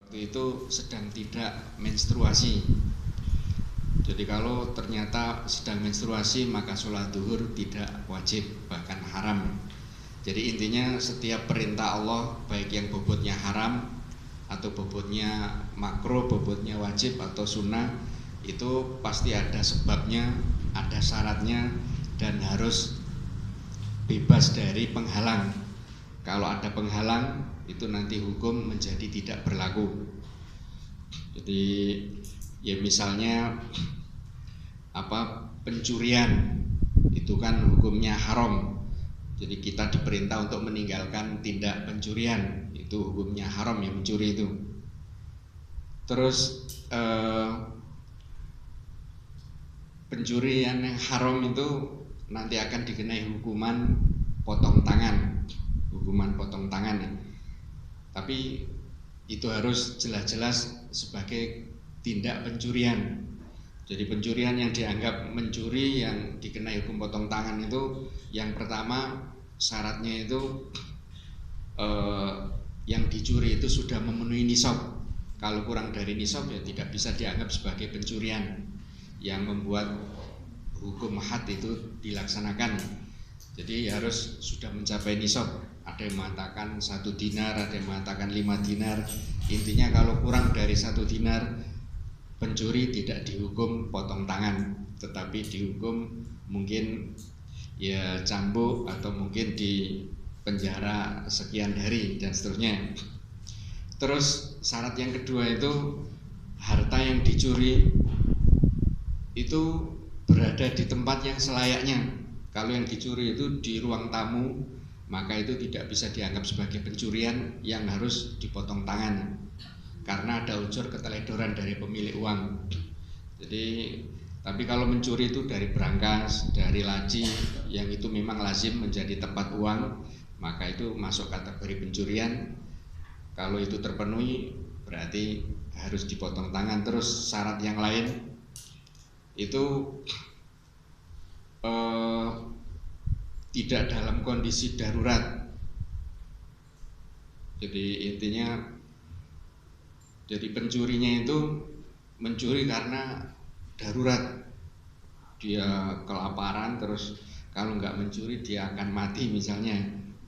Waktu itu sedang tidak menstruasi. Jadi kalau ternyata sedang menstruasi maka sholat duhur tidak wajib, bahkan haram. Jadi intinya setiap perintah Allah, baik yang bobotnya haram atau bobotnya makruh, bobotnya wajib atau sunnah, itu pasti ada sebabnya, ada syaratnya, dan harus bebas dari penghalang. Kalau ada penghalang, itu nanti hukum menjadi tidak berlaku. Jadi ya misalnya pencurian itu kan hukumnya haram. Jadi kita diperintah untuk meninggalkan tindak pencurian, itu hukumnya haram ya mencuri itu. Terus pencurian yang haram itu nanti akan dikenai hukuman potong tangan, hukuman potong tangan ya. Tapi itu harus jelas-jelas sebagai tindak pencurian. Jadi pencurian yang dianggap mencuri yang dikenai hukum potong tangan itu, yang pertama syaratnya itu yang dicuri itu sudah memenuhi nisab. Kalau kurang dari nisab ya tidak bisa dianggap sebagai pencurian yang membuat hukum had itu dilaksanakan. Jadi harus sudah mencapai nisab. Ada yang mengatakan 1 dinar, ada yang mengatakan 5 dinar. Intinya kalau kurang dari 1 dinar, pencuri tidak dihukum potong tangan, tetapi dihukum mungkin ya cambuk atau mungkin di penjara sekian hari dan seterusnya. Terus syarat yang kedua itu harta yang dicuri itu berada di tempat yang selayaknya. Kalau yang dicuri itu di ruang tamu, maka itu tidak bisa dianggap sebagai pencurian yang harus dipotong tangan, karena ada unsur keteledoran dari pemilik uang. Jadi, tapi kalau mencuri itu dari brankas, dari laci, yang itu memang lazim menjadi tempat uang, maka itu masuk kategori pencurian. Kalau itu terpenuhi, berarti harus dipotong tangan. Terus syarat yang lain itu tidak dalam kondisi darurat. Jadi intinya, jadi pencurinya itu mencuri karena darurat, dia kelaparan, terus kalau nggak mencuri dia akan mati misalnya,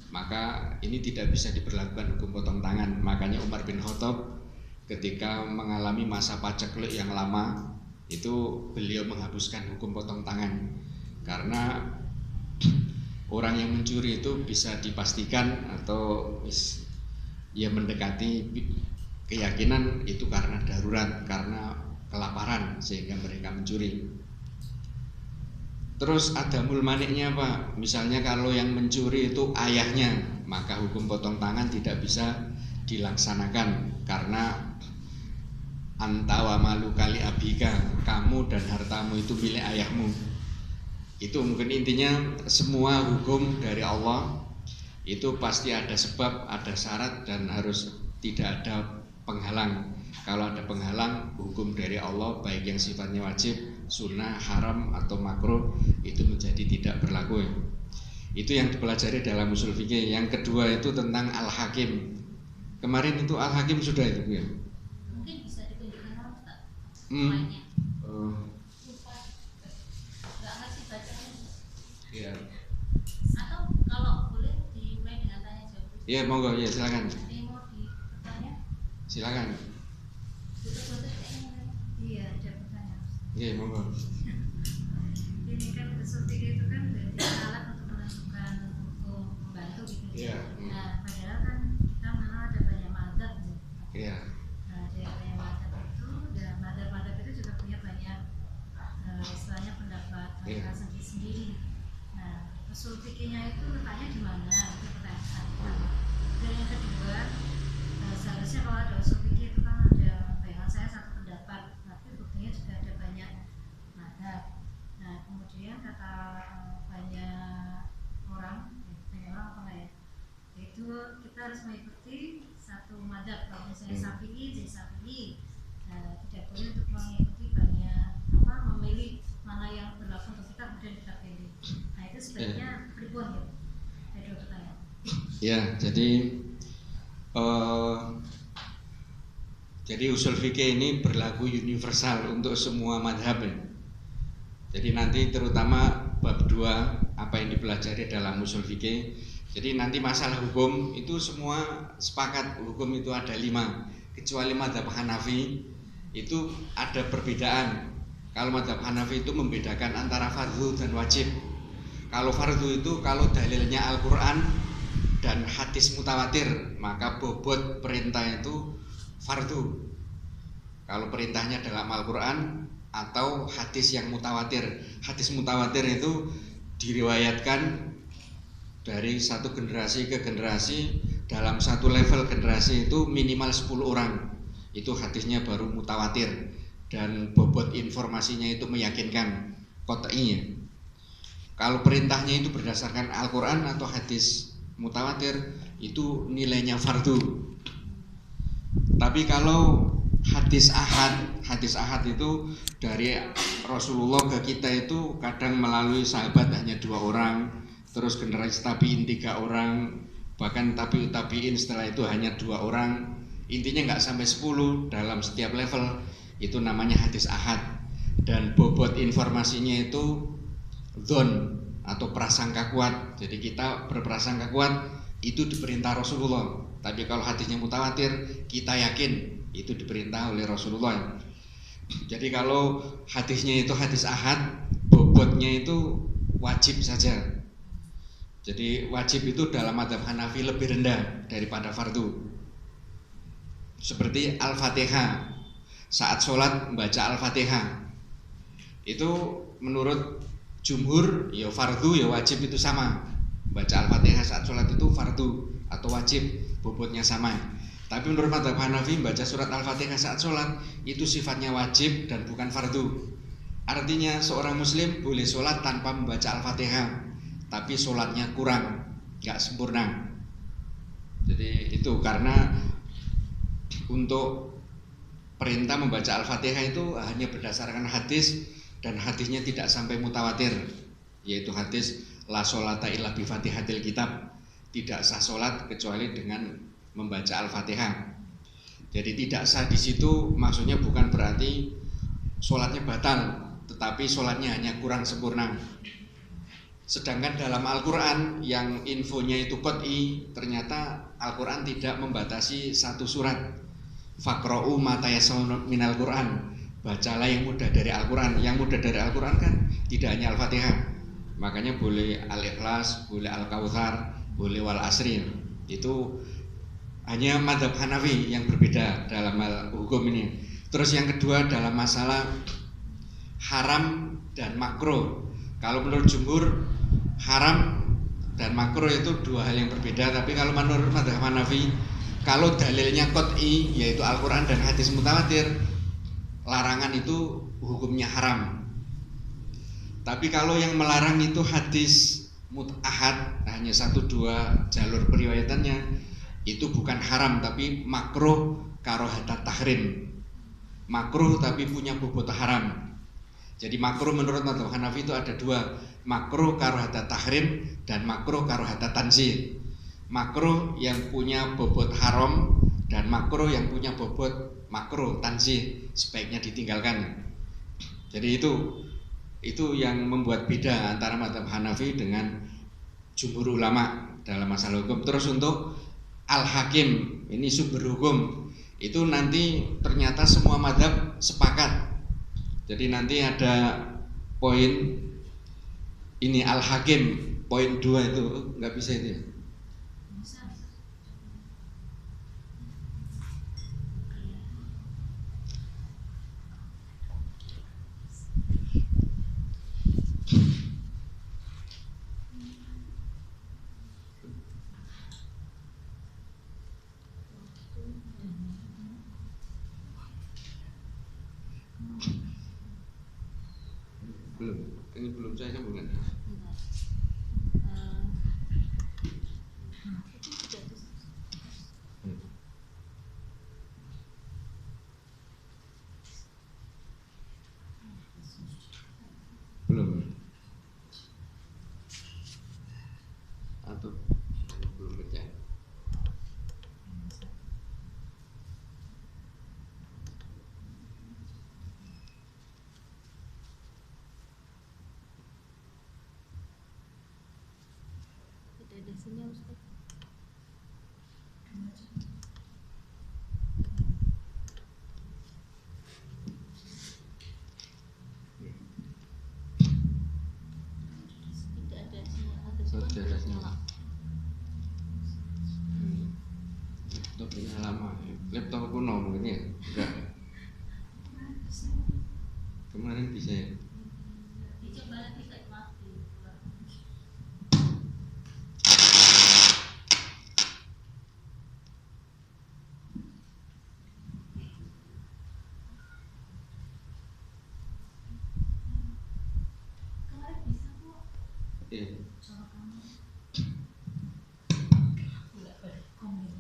maka ini tidak bisa diberlakukan hukum potong tangan. Makanya Umar bin Khattab ketika mengalami masa paceklik yang lama itu beliau menghapuskan hukum potong tangan, karena orang yang mencuri itu bisa dipastikan atau ya mendekati keyakinan itu karena darurat, karena kelaparan sehingga mereka mencuri. Terus ada mulmaniknya Pak. Misalnya kalau yang mencuri itu ayahnya, maka hukum potong tangan tidak bisa dilaksanakan, karena antawa malu kali abika, kamu dan hartamu itu milik ayahmu. Itu mungkin intinya semua hukum dari Allah itu pasti ada sebab, ada syarat, dan harus tidak ada penghalang. Kalau ada penghalang, hukum dari Allah baik yang sifatnya wajib, sunnah, haram atau makruh itu menjadi tidak berlaku. Itu yang dipelajari dalam usul fikih. Yang kedua itu tentang al-hakim. Kemarin itu al-hakim sudah itu ya. Mungkin bisa ditunjukkan Ustaz. Nggak ngerti bacanya. Iya. Atau kalau boleh dimulai dengan tanya jawab. Iya, monggo, ya silakan. Ada yang mau ditanya? Silakan. Iya, ada pertanyaan. Iya, monggo. Ini kan usul fikih itu kan berarti alat untuk menentukan hukum, membantu gitu. Iya. Nah, padahal kan kita mengenal ada banyak mazhab. Iya. Nah, dari banyak mazhab itu, dan mazhab-mazhab itu juga punya banyak istilahnya pendapat mereka sendiri-sendiri. Nah, usul fikihnya itu letaknya di mana? Itu pertanyaan pertama. Dan yang kedua, seharusnya kalau ada usul fikih itu kan ada bayangan saya satu pendapat, tapi buktinya juga ada banyak mazhab. Nah, kemudian kata banyak orang apa enggak ya? Itu kita harus mengikuti satu mazhab. Kalau misalnya Syafi'i, jadi Syafi'i. Nah, tidak boleh untuk mengikuti banyak memilih mana yang berlaku untuk kita kemudian kita pilih. Nah, itu sebaiknya pribon ya. Ada dua pertanyaan. Ya, jadi Jadi usul fikih ini berlaku universal untuk semua madhab. Jadi nanti terutama bab 2 apa yang dipelajari dalam usul fikih. Jadi nanti masalah hukum itu semua sepakat hukum itu ada 5, kecuali madhab Hanafi itu ada perbedaan. Kalau madhab Hanafi itu membedakan antara fardhu dan wajib. Kalau fardhu itu kalau dalilnya Al-Quran dan hadis mutawatir, maka bobot perintah itu fardu. Kalau perintahnya dalam Al-Quran atau hadis yang mutawatir. Hadis mutawatir itu diriwayatkan dari satu generasi ke generasi, dalam satu level generasi itu minimal 10 orang. Itu hadisnya baru mutawatir dan bobot informasinya itu meyakinkan, qat'iynya. Kalau perintahnya itu berdasarkan Al-Quran atau hadis mutawatir, itu nilainya fardu. Tapi kalau hadis ahad itu dari Rasulullah ke kita itu kadang melalui sahabat hanya 2 orang, terus generasi tabiin 3 orang, bahkan tabiin setelah itu hanya 2 orang. Intinya nggak sampai 10 dalam setiap level. Itu namanya hadis ahad. Dan bobot informasinya itu dzon atau prasangka kuat. Jadi kita berprasangka kuat itu diperintah Rasulullah. Tapi kalau hadisnya mutawatir, kita yakin itu diperintah oleh Rasulullah. Jadi kalau hadisnya itu hadis ahad, bobotnya itu wajib saja. Jadi wajib itu dalam mazhab Hanafi lebih rendah daripada fardu. Seperti Al-Fatihah, saat sholat membaca Al-Fatihah, itu menurut jumhur ya fardu ya wajib itu sama. Baca Al-Fatihah saat sholat itu fardu atau wajib, bobotnya sama. Tapi menurut mazhab Hanafi baca surat Al-Fatihah saat sholat itu sifatnya wajib dan bukan fardu. Artinya seorang muslim boleh sholat tanpa membaca Al-Fatihah, tapi sholatnya kurang, gak sempurna. Jadi itu karena untuk perintah membaca Al-Fatihah itu hanya berdasarkan hadis, dan hadisnya tidak sampai mutawatir, yaitu hadis la sholata illa bi fatihatil kitab, tidak sah sholat kecuali dengan membaca Al-Fatihah. Jadi tidak sah di situ maksudnya bukan berarti sholatnya batal, tetapi sholatnya hanya kurang sempurna. Sedangkan dalam Al-Quran yang infonya itu qat'i, ternyata Al-Quran tidak membatasi satu surat. Faqra'u ma tayassara minal Quran, bacalah yang mudah dari Al-Quran. Yang mudah dari Al-Quran kan tidak hanya Al-Fatihah, makanya boleh Al-Ikhlas, boleh Al-Kautsar, boleh Wal Asri. Itu hanya mazhab Hanafi yang berbeda dalam hal hukum ini. Terus yang kedua dalam masalah haram dan makruh. Kalau menurut jumhur haram dan makruh itu 2 hal yang berbeda. Tapi kalau menurut mazhab Hanafi, kalau dalilnya qat'i yaitu Al-Quran dan hadis mutawatir, larangan itu hukumnya haram. Tapi kalau yang melarang itu hadis ahad, hanya 1-2 jalur periwayatannya, itu bukan haram tapi makruh karohata tahrim. Makruh tapi punya bobot haram. Jadi makruh menurut mazhab Hanafi itu ada 2, makruh karohata tahrim dan makruh karohata tanzih. Makruh yang punya bobot haram dan makruh yang punya bobot makruh tanzih, sebaiknya ditinggalkan. Jadi itu yang membuat beda antara mazhab Hanafi dengan jumhur ulama dalam masalah hukum. Terus untuk Al-Hakim, ini sumber hukum, itu nanti ternyata semua mazhab sepakat. Jadi nanti ada poin ini Al-Hakim, poin 2 itu nggak bisa itu ya? Belum saya sambungkan. Belum. Atau belum kerja. redaksinya Ustaz. Tidak ada sinyal, ada sinyal. Laptopnya lama, laptop kuno mungkin ya? Enggak. Kemarin bisa ya? Dicoba lagi kayak mati. Kemarin bisa kok. Iya. Coba kamu. Komen.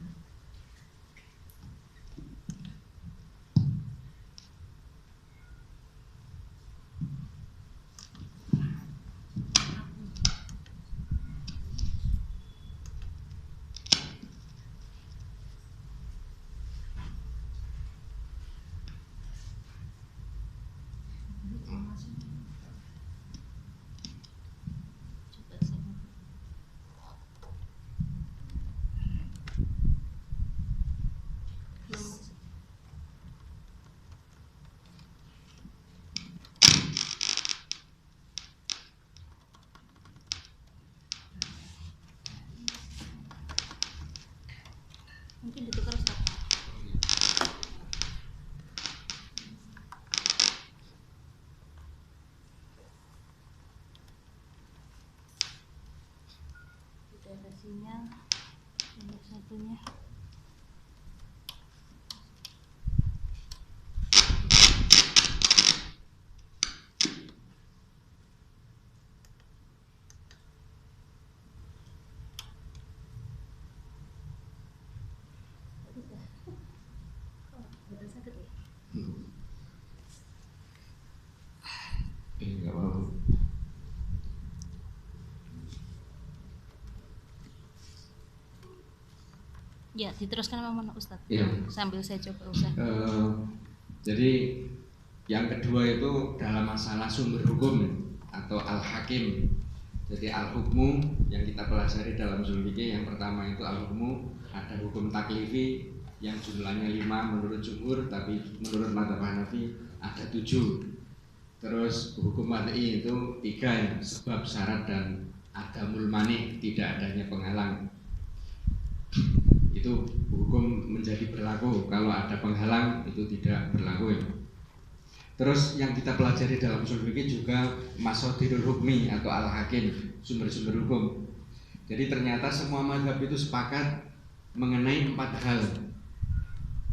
Coba saya. Mungkin ditukar Ustaz. Tidak ada sinyal. Nomor satunya. Udah sakit ya? Enggak apa-apa. Ya, diteruskan sama Ustaz. Iya. Sambil saya coba usaha. Jadi yang kedua itu dalam masalah sumber hukum atau al-hakim. Jadi al-hukmu yang kita pelajari dalam ushul fikih, yang pertama itu al-hukmu, ada hukum taklifi yang jumlahnya 5 menurut jumhur, tapi menurut madzhab Hanafi ada 7. Terus hukum wad'i itu 3, sebab, syarat, dan adamul mani, tidak adanya penghalang. Itu hukum menjadi berlaku, kalau ada penghalang itu tidak berlaku ya. Terus yang kita pelajari dalam ushul fikih juga masadirul hukmi atau al-hakim, sumber-sumber hukum. Jadi ternyata semua mazhab itu sepakat mengenai 4 hal.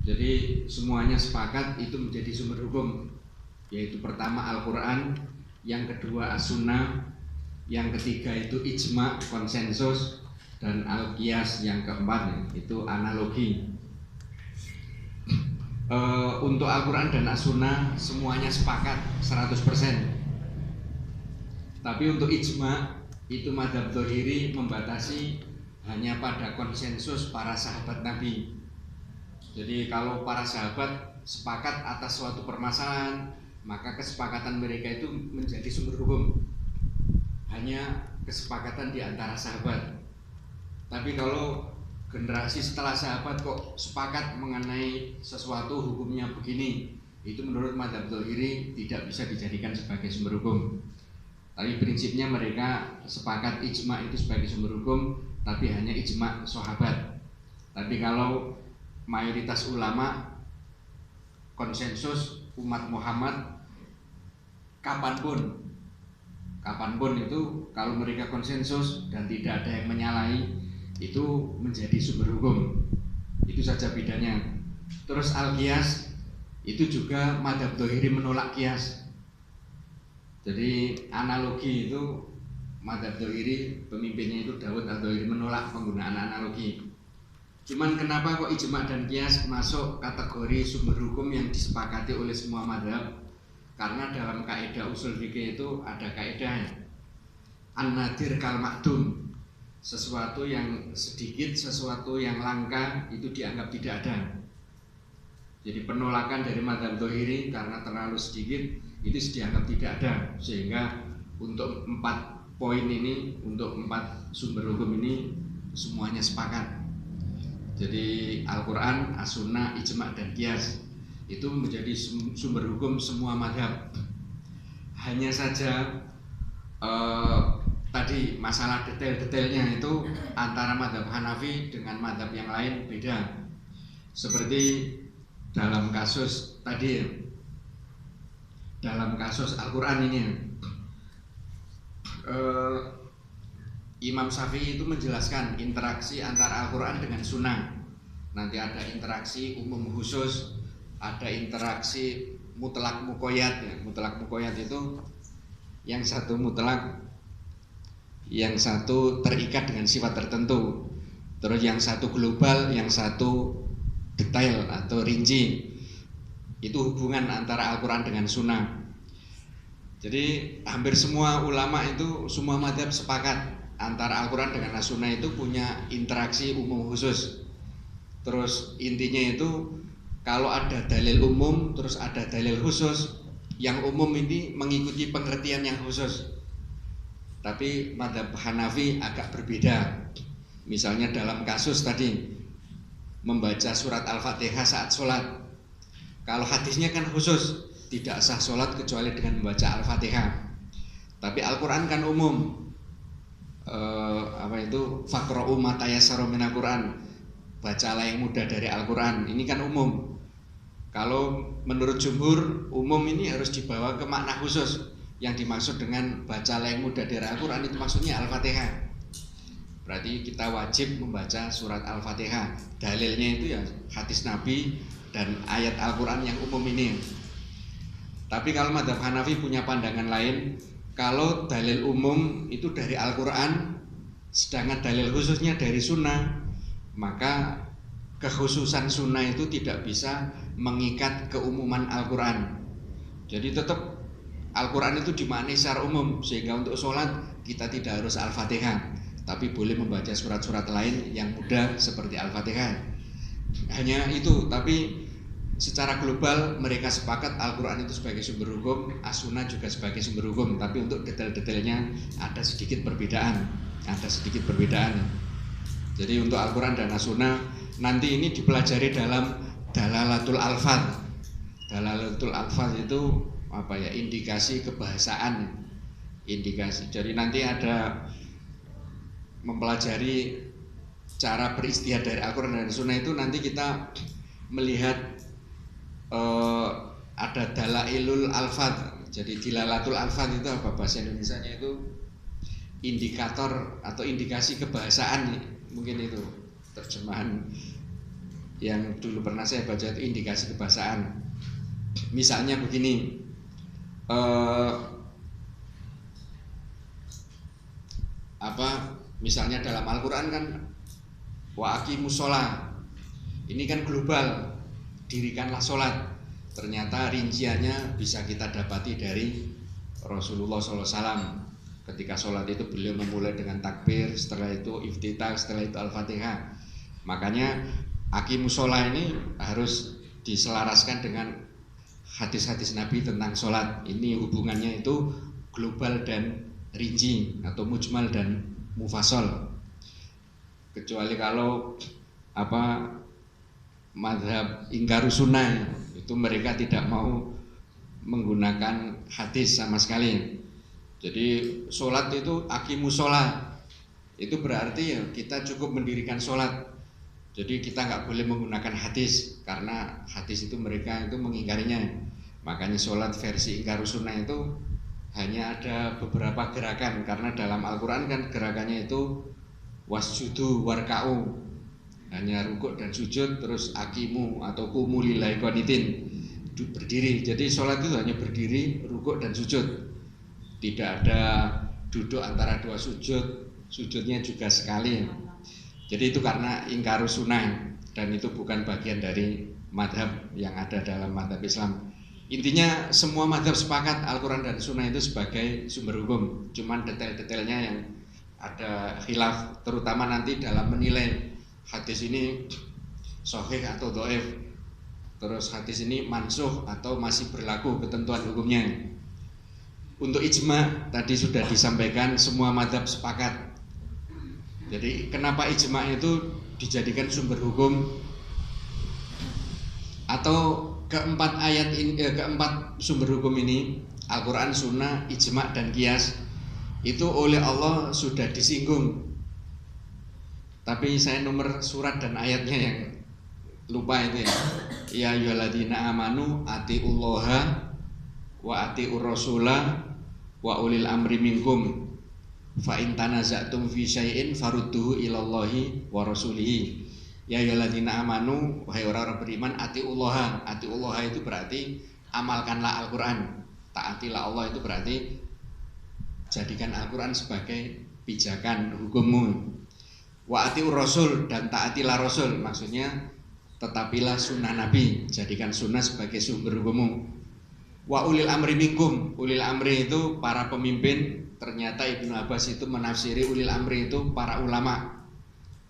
Jadi semuanya sepakat itu menjadi sumber hukum, yaitu pertama Al-Quran, yang kedua As-Sunnah, yang ketiga itu ijma, konsensus, dan al-qiyas yang keempat itu analogi. Untuk Al-Quran dan As-Sunnah semuanya sepakat 100%. Tapi untuk ijma itu madzhab Dzahiri membatasi hanya pada konsensus para sahabat Nabi. Jadi kalau para sahabat sepakat atas suatu permasalahan, maka kesepakatan mereka itu menjadi sumber hukum. Hanya kesepakatan di antara sahabat. Tapi kalau generasi setelah sahabat kok sepakat mengenai sesuatu hukumnya begini, itu menurut madzhab Dzahiri tidak bisa dijadikan sebagai sumber hukum. Tapi prinsipnya mereka sepakat ijma itu sebagai sumber hukum, tapi hanya ijma sahabat. Tapi kalau mayoritas ulama konsensus umat Muhammad, kapanpun itu kalau mereka konsensus dan tidak ada yang menyalahi, itu menjadi sumber hukum. Itu saja bedanya. Terus al-qiyas itu juga madzhab Dzahiri menolak qiyas. Jadi analogi itu madzhab Dzahiri, pemimpinnya itu Dawud al-Dzahiri, menolak penggunaan analogi. Cuman kenapa kok ijma dan qiyas masuk kategori sumber hukum yang disepakati oleh semua madzhab? Karena dalam kaidah ushul fikih itu ada kaidahnya an-nadir kal ma'dum. Sesuatu yang sedikit, sesuatu yang langka itu dianggap tidak ada. Jadi penolakan dari madzhab Dzahiri karena terlalu sedikit itu dianggap tidak ada. Sehingga untuk 4 poin ini, untuk 4 sumber hukum ini semuanya sepakat. Jadi Al-Quran, As-Sunnah, Ijma' dan Qiyas itu menjadi sumber hukum semua madhab. Hanya saja tadi masalah detail-detailnya itu antara madhab Hanafi dengan madhab yang lain beda. Seperti dalam kasus tadi, dalam kasus Al-Quran ini, Imam Syafi'i itu menjelaskan interaksi antara Al-Quran dengan Sunnah. Nanti ada interaksi umum khusus, ada interaksi mutlak muqayyad. Ya. Mutlak muqayyad itu yang satu mutlak, yang satu terikat dengan sifat tertentu. Terus yang satu global, yang satu detail atau rinci. Itu hubungan antara Al-Quran dengan Sunnah. Jadi hampir semua ulama itu, semua madhab sepakat antara Al-Quran dengan As-Sunnah itu punya interaksi umum khusus. Terus intinya itu kalau ada dalil umum terus ada dalil khusus, yang umum ini mengikuti pengertian yang khusus. Tapi madhab Hanafi agak berbeda. Misalnya dalam kasus tadi membaca surat Al-Fatihah saat sholat, kalau hadisnya kan khusus, tidak sah sholat kecuali dengan membaca Al-Fatihah. Tapi Al-Quran kan umum. Faqra'u ma tayassara minal Quran, bacalah yang mudah dari Al-Quran. Ini kan umum. Kalau menurut jumhur, umum ini harus dibawa ke makna khusus. Yang dimaksud dengan bacalah yang mudah dari Al-Quran itu maksudnya Al-Fatihah. Berarti kita wajib membaca surat Al-Fatihah. Dalilnya itu ya hadis Nabi dan ayat Al-Quran yang umum ini. Tapi kalau madhab Hanafi punya pandangan lain. Kalau dalil umum itu dari Al-Quran, sedangkan dalil khususnya dari Sunnah, maka kekhususan Sunnah itu tidak bisa mengikat keumuman Al-Quran. Jadi tetap Al-Quran itu dimaknai secara umum, sehingga untuk sholat kita tidak harus Al-Fatihah, tapi boleh membaca surat-surat lain yang mudah seperti Al-Fatihah. Hanya itu, tapi secara global mereka sepakat Al-Quran itu sebagai sumber hukum, As-Sunnah juga sebagai sumber hukum. Tapi untuk detail-detailnya ada sedikit perbedaan. Jadi untuk Al-Quran dan As-Sunnah nanti ini dipelajari dalam Dalalatul Alfaz. Dalalatul Alfaz itu apa ya? Indikasi kebahasaan. Indikasi. Jadi nanti ada mempelajari cara beristihad dari Al-Quran dan Sunnah itu nanti kita melihat ada dalailul alfaz. Jadi dilalatul alfaz itu apa bahasa Indonesianya itu indikator atau indikasi kebahasaan, mungkin itu terjemahan yang dulu pernah saya baca itu indikasi kebahasaan. Misalnya begini, misalnya dalam Al-Quran kan wa aqimus sholah, ini kan global, dirikanlah sholat. Ternyata rinciannya bisa kita dapati dari Rasulullah SAW. Ketika sholat itu beliau memulai dengan takbir, setelah itu iftitah, setelah itu Al-Fatihah. Makanya aqimus sholah ini harus diselaraskan dengan hadis-hadis Nabi tentang sholat. Ini hubungannya itu global dan rinci, atau mujmal dan mufassal. Kecuali kalau madhab ingkarus sunnah, itu mereka tidak mau menggunakan hadis sama sekali. Jadi sholat itu aqimus sholat, itu berarti ya kita cukup mendirikan sholat. Jadi kita nggak boleh menggunakan hadis, karena hadis itu mereka itu mengingkarinya. Makanya sholat versi ingkarus sunnah itu hanya ada beberapa gerakan, karena dalam Al-Quran kan gerakannya itu wasjudu warka'u, hanya rukuk dan sujud, terus akimu atau kumu lillahi qanitin, berdiri. Jadi sholat itu hanya berdiri, rukuk dan sujud. Tidak ada duduk antara dua sujud, sujudnya juga sekali. Jadi itu karena ingkarus sunnah, dan itu bukan bagian dari madhab yang ada dalam madhab Islam. Intinya semua madhab sepakat Al-Quran dan Sunnah itu sebagai sumber hukum. Cuman detail-detailnya yang ada khilaf, terutama nanti dalam menilai hadis ini sahih atau dhaif, terus hadis ini mansuh atau masih berlaku ketentuan hukumnya. Untuk ijma tadi sudah disampaikan, semua madhab sepakat. Jadi kenapa ijma itu dijadikan sumber hukum, atau keempat sumber hukum ini, Al-Quran, Sunnah, ijma, dan qiyas, itu oleh Allah sudah disinggung. Tapi saya nomor surat dan ayatnya yang lupa itu ya. Ya ayyuhalladzina amanu atiullaha wa atiur rasula wa ulil amri minkum fa in tanaza'tum fi syai'in farudduhu ilallahi wa rasulihi. Ya ayyuhalladzina amanu, wahai orang-orang beriman, atiullaha. Atiullaha itu berarti amalkanlah Al-Quran. Taatilah Allah itu berarti jadikan Al-Quran sebagai pijakan hukummu. Wa atiur rasul, dan taatilah Rasul, maksudnya tetapilah sunnah Nabi, jadikan sunnah sebagai sumber hukummu. Wa ulil amri minkum, ulil amri itu para pemimpin. Ternyata Ibnu Abbas itu menafsiri ulil amri itu para ulama.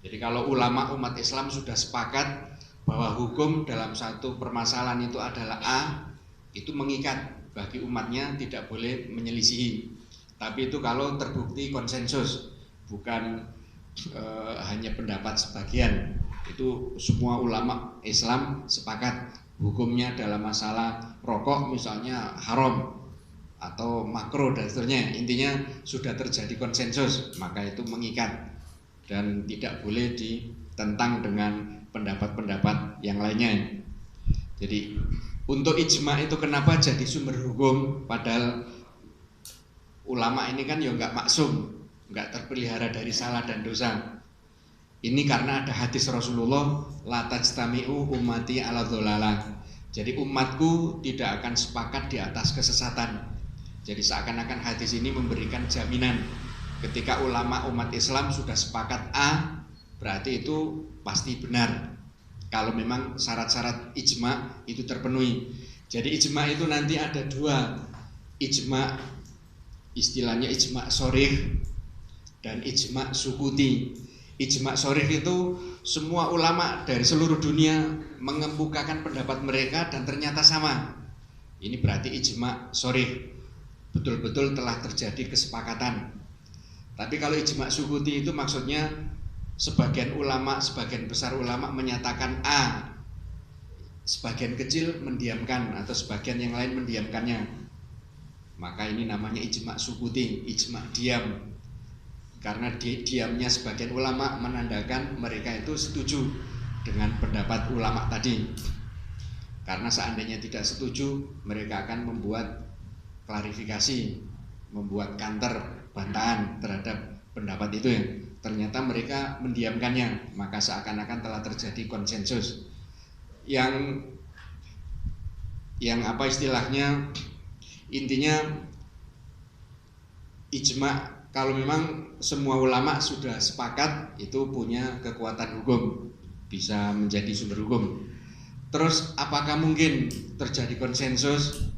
Jadi kalau ulama umat Islam sudah sepakat bahwa hukum dalam satu permasalahan itu adalah A, itu mengikat bagi umatnya, tidak boleh menyelisihi. Tapi itu kalau terbukti konsensus, bukan hanya pendapat sebagian. Itu semua ulama Islam sepakat hukumnya dalam masalah rokok misalnya haram atau makruh dan seterusnya. Intinya sudah terjadi konsensus, maka itu mengikat dan tidak boleh ditentang dengan pendapat-pendapat yang lainnya. Jadi untuk ijma itu kenapa jadi sumber hukum, padahal ulama ini kan ya nggak maksum, nggak terpelihara dari salah dan dosa. Ini karena ada hadis Rasulullah, la tajtami'u ummati ala dholalah. Jadi umatku tidak akan sepakat di atas kesesatan. Jadi seakan-akan hadis ini memberikan jaminan ketika ulama umat Islam sudah sepakat A, berarti itu pasti benar. Kalau memang syarat-syarat ijma itu terpenuhi. Jadi ijma itu nanti ada dua, ijma istilahnya ijma shorih dan ijma sukuti. Ijma shorih itu semua ulama dari seluruh dunia mengemukakan pendapat mereka dan ternyata sama. Ini berarti ijma shorih, betul-betul telah terjadi kesepakatan. Tapi kalau ijma sukuti itu maksudnya sebagian ulama, sebagian besar ulama menyatakan A, sebagian kecil mendiamkan, atau sebagian yang lain mendiamkannya. Maka ini namanya ijma sukuti, ijma diam. Karena diamnya sebagian ulama menandakan mereka itu setuju dengan pendapat ulama tadi. Karena seandainya tidak setuju, mereka akan membuat klarifikasi, membuat counter, bantahan terhadap pendapat itu ya. Ternyata mereka mendiamkannya, maka seakan-akan telah terjadi konsensus. Yang apa istilahnya, intinya ijma kalau memang semua ulama sudah sepakat itu punya kekuatan hukum, bisa menjadi sumber hukum. Terus apakah mungkin terjadi konsensus?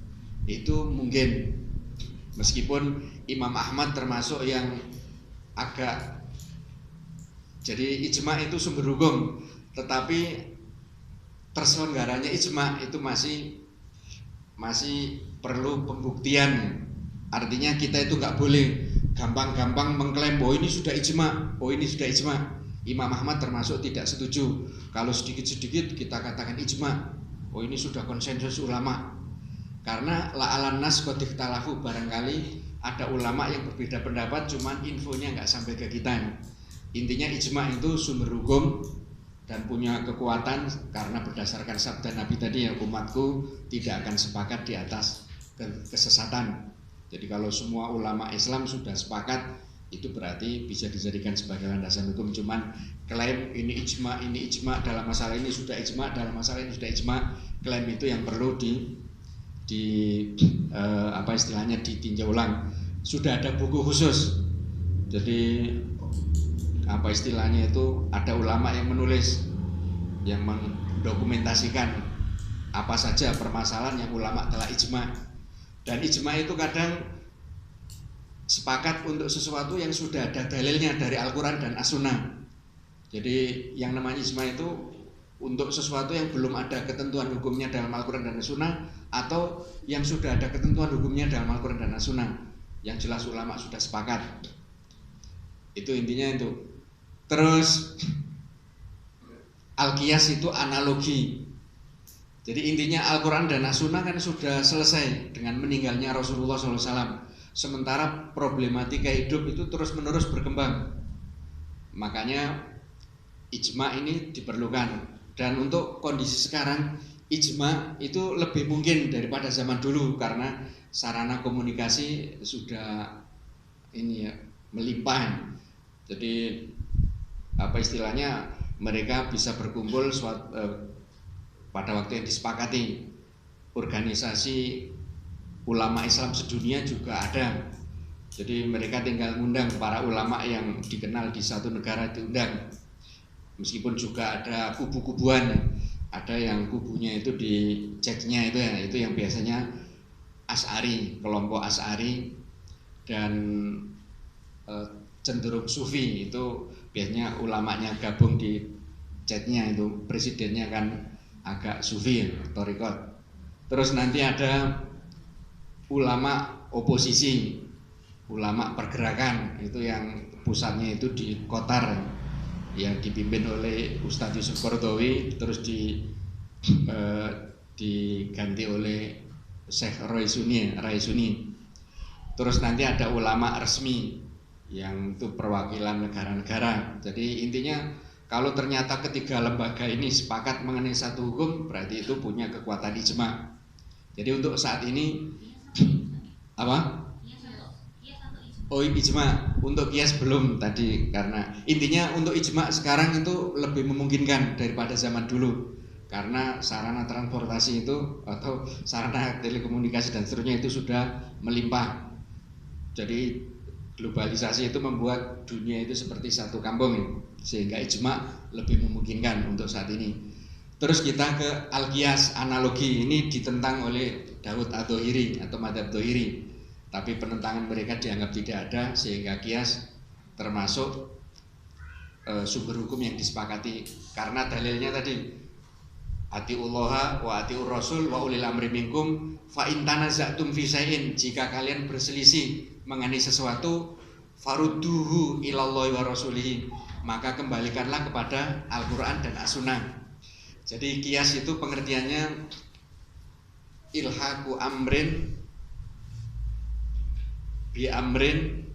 Itu mungkin, meskipun Imam Ahmad termasuk yang agak, jadi ijma itu sumber hukum, tetapi terselenggaranya ijma itu masih perlu pembuktian. Artinya kita itu nggak boleh gampang-gampang mengklaim bahwa ini sudah ijma, oh ini sudah ijma. Imam Ahmad termasuk tidak setuju kalau sedikit-sedikit kita katakan ijma, oh ini sudah konsensus ulama. Karena la'alan nas qad ikhtalafu, barangkali ada ulama yang berbeda pendapat, cuman infonya nggak sampai ke kita. Intinya ijma itu sumber hukum dan punya kekuatan karena berdasarkan sabda Nabi tadi, yang umatku tidak akan sepakat di atas kesesatan. Jadi kalau semua ulama Islam sudah sepakat, itu berarti bisa dijadikan sebagai landasan hukum. Cuman klaim ini ijma dalam masalah ini sudah ijma, dalam masalah ini sudah ijma, klaim itu yang perlu apa istilahnya ditinjau ulang. Sudah ada buku khusus. Jadi apa istilahnya itu, ada ulama yang menulis, yang mendokumentasikan apa saja permasalahan yang ulama telah ijma. Dan ijma itu kadang sepakat untuk sesuatu yang sudah ada dalilnya dari Al-Quran dan As-Sunnah. Jadi yang namanya ijma itu untuk sesuatu yang belum ada ketentuan hukumnya dalam Al-Quran dan As-Sunnah, atau yang sudah ada ketentuan hukumnya dalam Al-Quran dan As-Sunnah. Yang jelas ulama sudah sepakat. Itu intinya itu. Terus al-qiyas itu analogi. Jadi intinya Al-Quran dan As-Sunnah kan sudah selesai dengan meninggalnya Rasulullah SAW. Sementara problematika hidup itu terus menerus berkembang. Makanya ijma ini diperlukan. Dan untuk kondisi sekarang ijma itu lebih mungkin daripada zaman dulu karena sarana komunikasi sudah ini ya, melimpah. Jadi apa istilahnya, mereka bisa berkumpul pada waktu yang disepakati. Organisasi ulama Islam sedunia juga ada. Jadi mereka tinggal ngundang para ulama yang dikenal di satu negara, diundang. Meskipun juga ada kubu-kubuan, ada yang kubunya itu di Ceknya itu ya, itu yang biasanya Asy'ari, kelompok Asy'ari dan cenderung Sufi, itu biasanya ulamanya gabung di Ceknya, itu presidennya kan agak Sufi, Thariqat. Terus nanti ada ulama oposisi, ulama pergerakan, itu yang pusatnya itu di Qatar, yang dipimpin oleh Ustadz Yusuf Qaradawi, terus diganti oleh Syekh Rai Suni. Terus nanti ada ulama resmi yang itu perwakilan negara-negara. Jadi intinya kalau ternyata ketiga lembaga ini sepakat mengenai satu hukum, berarti itu punya kekuatan ijma. Jadi untuk saat ini apa? Oh, ijma. Untuk qiyas belum tadi, karena intinya untuk ijma sekarang itu lebih memungkinkan daripada zaman dulu, karena sarana transportasi itu atau sarana telekomunikasi dan seterusnya itu sudah melimpah. Jadi globalisasi itu membuat dunia itu seperti satu kampung, sehingga ijma lebih memungkinkan untuk saat ini. Terus kita ke al-qiyas, analogi. Ini ditentang oleh Daud ad-Dhahiri atau Madzhab Dhahiri. Tapi penentangan mereka dianggap tidak ada, sehingga qiyas termasuk sumber hukum yang disepakati. Karena dalilnya tadi atiullaha wa atiur rasul wa ulil amri minkum fa in tanaza'tum fi syai'in, jika kalian berselisih mengenai sesuatu, farudduhu ilallahi wa rasulihi, maka kembalikanlah kepada Al-Quran dan As-Sunnah. Jadi qiyas itu pengertiannya ilhaqu amrin bi amrin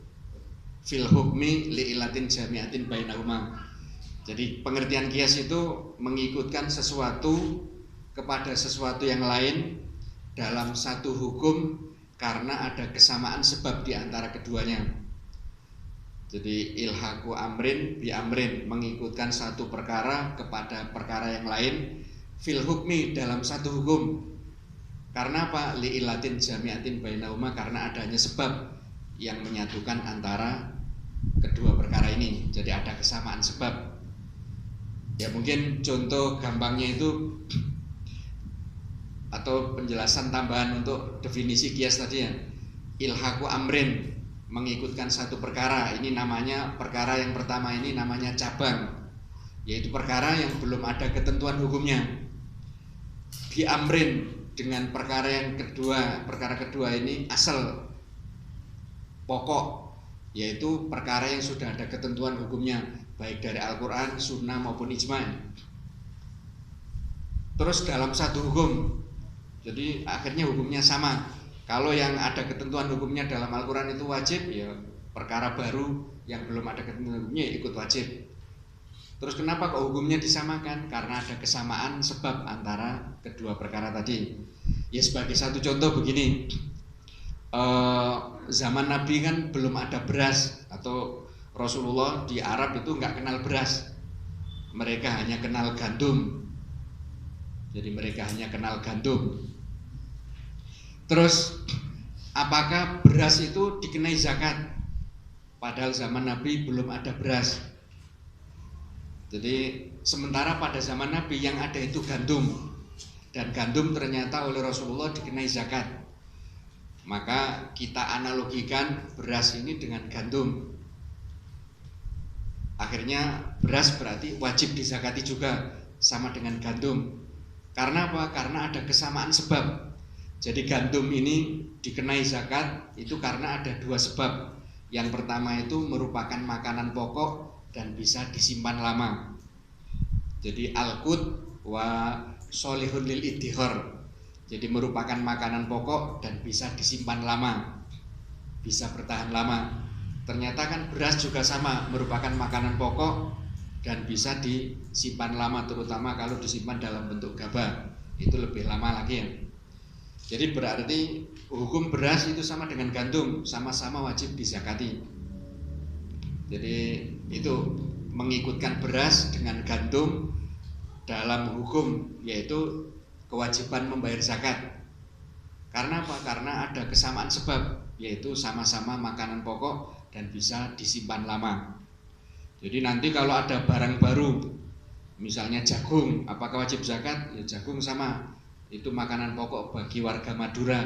fil hukmi li ilatin jami'atin bainahuma. Jadi pengertian qiyas itu mengikutkan sesuatu kepada sesuatu yang lain dalam satu hukum karena ada kesamaan sebab di antara keduanya. Jadi ilhaqu amrin bi amrin, mengikutkan satu perkara kepada perkara yang lain fil hukmi, dalam satu hukum. Karena apa? Li ilatin jami'atin bainahuma, karena adanya sebab yang menyatukan antara kedua perkara ini. Jadi ada kesamaan sebab. Ya mungkin contoh gampangnya itu atau penjelasan tambahan untuk definisi qiyas tadi ya. Ilhaqu amrin, mengikutkan satu perkara. Ini namanya perkara yang pertama ini namanya cabang, yaitu perkara yang belum ada ketentuan hukumnya. Bi amrin, dengan perkara yang kedua. Perkara kedua ini asal pokok, yaitu perkara yang sudah ada ketentuan hukumnya, baik dari Al-Quran, Sunnah maupun ijma. Terus dalam satu hukum, jadi akhirnya hukumnya sama. Kalau yang ada ketentuan hukumnya dalam Al-Quran itu wajib, ya perkara baru yang belum ada ketentuan hukumnya ikut wajib. Terus kenapa kok hukumnya disamakan? Karena ada kesamaan sebab antara kedua perkara tadi. Ya sebagai satu contoh begini, zaman Nabi kan belum ada beras, atau Rasulullah di Arab itu nggak kenal beras, mereka hanya kenal gandum. Jadi mereka hanya kenal gandum. Terus apakah beras itu dikenai zakat? Padahal zaman Nabi belum ada beras. Jadi sementara pada zaman Nabi yang ada itu gandum, dan gandum ternyata oleh Rasulullah dikenai zakat. Maka kita analogikan beras ini dengan gandum. Akhirnya beras berarti wajib dizakati juga, sama dengan gandum. Karena apa? Karena ada kesamaan sebab. Jadi gandum ini dikenai zakat itu karena ada dua sebab. Yang pertama itu merupakan makanan pokok dan bisa disimpan lama. Jadi al-qut wa sholihun lil iddikhar. Jadi merupakan makanan pokok dan bisa disimpan lama, bisa bertahan lama. Ternyata kan beras juga sama, merupakan makanan pokok dan bisa disimpan lama, terutama kalau disimpan dalam bentuk gabah, itu lebih lama lagi ya. Jadi berarti hukum beras itu sama dengan gandum, sama-sama wajib dizakati. Jadi itu mengikutkan beras dengan gandum dalam hukum, yaitu kewajiban membayar zakat. Karena apa? Karena ada kesamaan sebab, yaitu sama-sama makanan pokok dan bisa disimpan lama. Jadi nanti kalau ada barang baru, misalnya jagung, apakah wajib zakat? Ya jagung sama, itu makanan pokok bagi warga Madura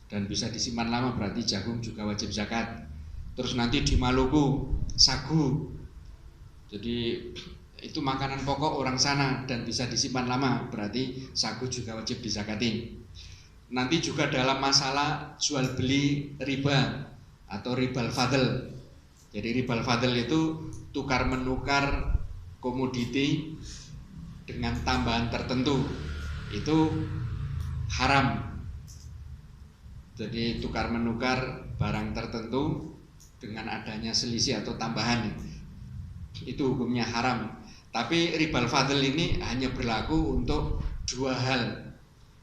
dan bisa disimpan lama, berarti jagung juga wajib zakat. Terus nanti di Maluku, sagu, jadi itu makanan pokok orang sana dan bisa disimpan lama, berarti sagu juga wajib dizakati. Nanti juga dalam masalah jual beli riba atau ribal fadl. Jadi ribal fadl itu tukar menukar komoditi dengan tambahan tertentu, itu haram. Jadi tukar menukar barang tertentu dengan adanya selisih atau tambahan, itu hukumnya haram. Tapi ribal fadl ini hanya berlaku untuk dua hal.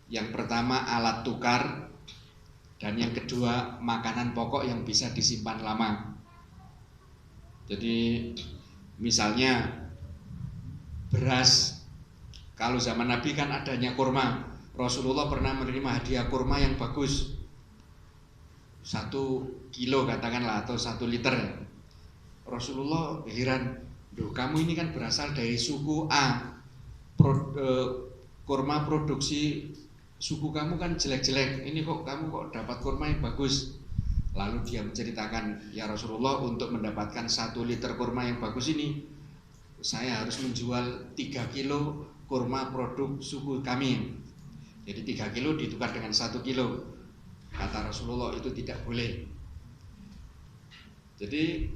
Yang pertama alat tukar, dan yang kedua makanan pokok yang bisa disimpan lama. Jadi misalnya beras, kalau zaman Nabi kan adanya kurma. Rasulullah pernah menerima hadiah kurma yang bagus, 1 kilo katakanlah, atau 1 liter. Rasulullah heran, "Duh, kamu ini kan berasal dari suku A, kurma produksi suku kamu kan jelek-jelek, ini kok kamu kok dapat kurma yang bagus?" Lalu dia menceritakan, "Ya Rasulullah, untuk mendapatkan 1 liter kurma yang bagus ini, saya harus menjual 3 kilo kurma produk suku kami. Jadi 3 kilo ditukar dengan 1 kilo. Kata Rasulullah, itu tidak boleh. Jadi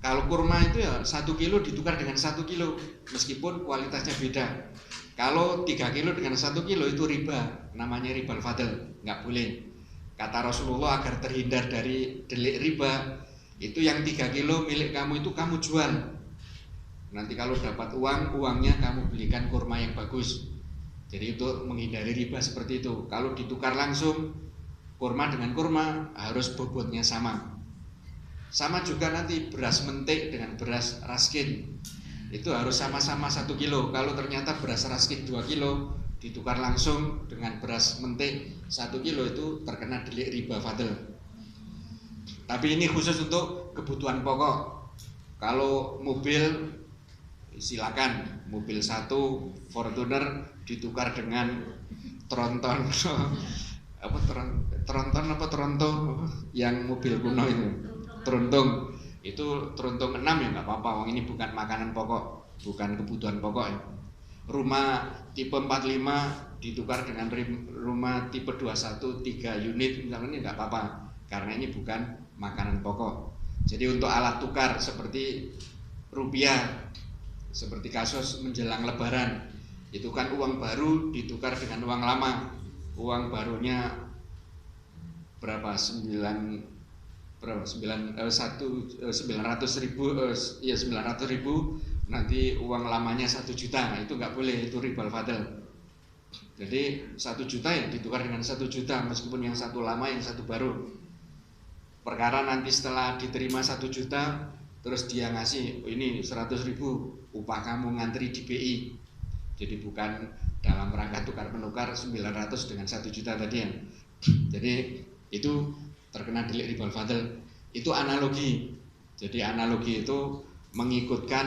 kalau kurma itu ya 1 kilo ditukar dengan 1 kilo, meskipun kualitasnya beda. Kalau 3 kilo dengan 1 kilo itu riba, namanya ribal fadl, nggak boleh. Kata Rasulullah, agar terhindar dari delik riba, itu yang 3 kilo milik kamu itu kamu jual. Nanti kalau dapat uang, uangnya kamu belikan kurma yang bagus. Jadi untuk menghindari riba seperti itu. Kalau ditukar langsung kurma dengan kurma, harus bobotnya sama. Sama juga nanti beras mentik dengan beras raskin, itu harus sama-sama 1 kilo. Kalau ternyata beras raskin 2 kilo ditukar langsung dengan beras mentik 1 kilo, itu terkena delik riba fadl. Tapi ini khusus untuk kebutuhan pokok. Kalau mobil silakan, mobil 1 Fortuner ditukar dengan tronton tronton yang mobil kuno itu, Trontung. Itu Trontung 6 ya nggak apa-apa, ini bukan makanan pokok, bukan kebutuhan pokok ya. Rumah tipe 45 ditukar dengan rumah tipe 21 3 unit misalnya, ini nggak apa-apa, karena ini bukan makanan pokok. Jadi untuk alat tukar seperti rupiah, seperti kasus menjelang lebaran, itu kan uang baru ditukar dengan uang lama. Uang barunya berapa? 900.000, nanti uang lamanya 1 juta, itu nggak boleh, itu ribal fadl. Jadi 1 juta ya ditukar dengan 1 juta, meskipun yang satu lama, yang satu baru. Perkara nanti setelah diterima 1 juta, terus dia ngasih, ini 100.000 upah kamu ngantri di BI. Jadi bukan dalam rangka tukar menukar 900 dengan 1 juta tadi ya. Jadi itu terkena delik ribal fadl. Itu analogi. Jadi analogi itu mengikutkan